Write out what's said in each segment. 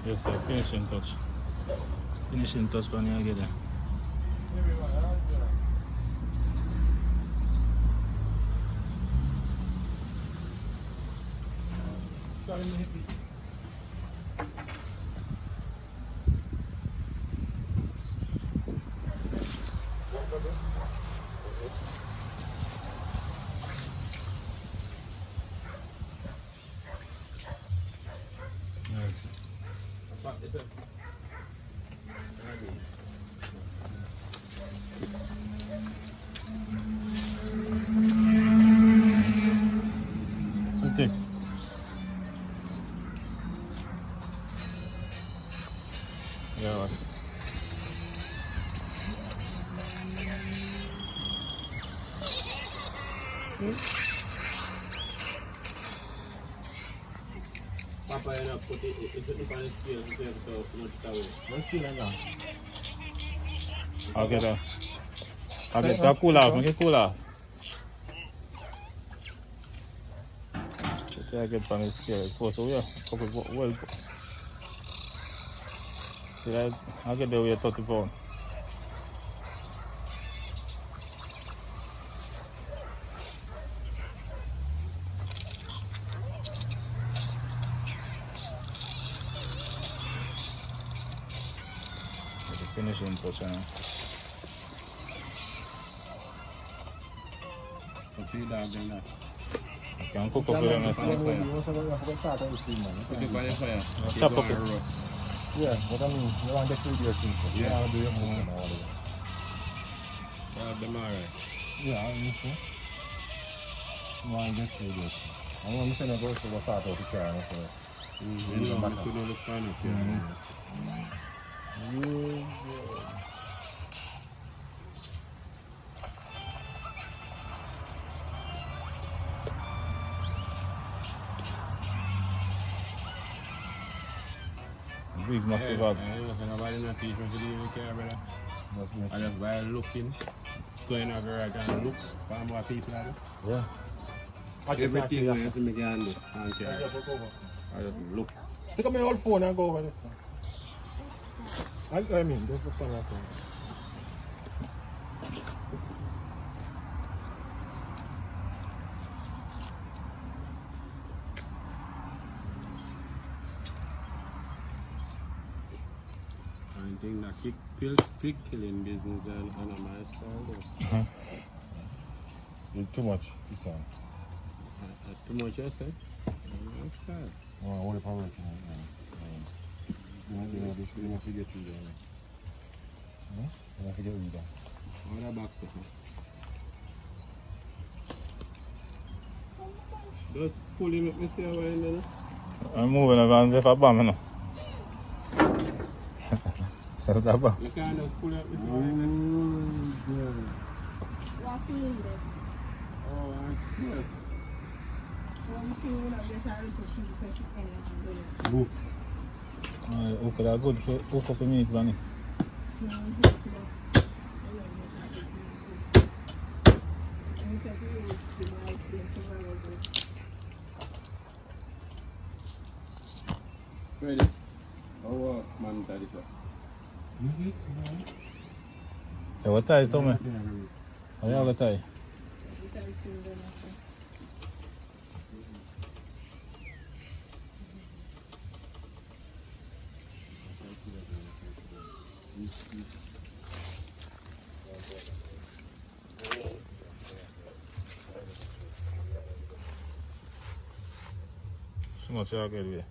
Yes, sir. Finishing touch. Finishing touch when you get there. Stick. Yeah, what? Papa, you know, put it on the scale to take it out, not away. What's the name now? Okay, then. Okay, that cool off. Make it cool off. I get on the scale. It's supposed to be well. See, I get the weight 30 pounds. The finishing touch now. So, see that then that. I can cook up with them. You want to start on the steam, man. Put it on the fire. Chop Keep up on it. roast. Yeah, but I mean, you want to get through your things first. Yeah. You want to do your food and all of that. Have them alright. Yeah, I mean, so. You want to get through your things. I'm going to say, go to start out the car and so. You know, you could look on it. Big massive bag. Nobody not teach me to do even care, brother. I just while looking, go in a garage and look for more people out there. Yeah. Everything I see me can do, I don't care. I just look. Pick up my old phone and go over this one. I mean, just look on that side. I think that pig killing business and my style. It's too much, this one. Too much, I said. My style. Oh, what if I work? You don't forget you there. You don't forget you there. What that box stuff? Just pull him up, me see how I end there. I'm moving around if I bomb now. You can't just pull up, me see how I end there. What feeling there? Oh, I'm scared. One thing you not get a little piece of chicken and do it. Hook that good for hook up the meat, Vanny. Ready? Oh, man, that is what. Is it? Yeah, what tie is somewhere? Oh, yeah, what tie? So much I get with.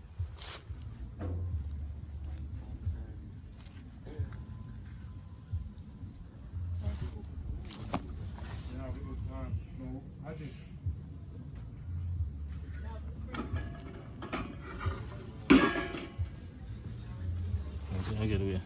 I get away.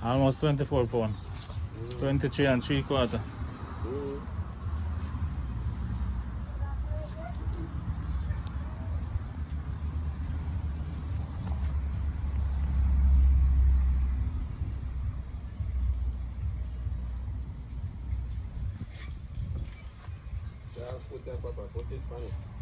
Almost 24 pounds. 23 and 3/4. Yeah, put that papa, put this pan.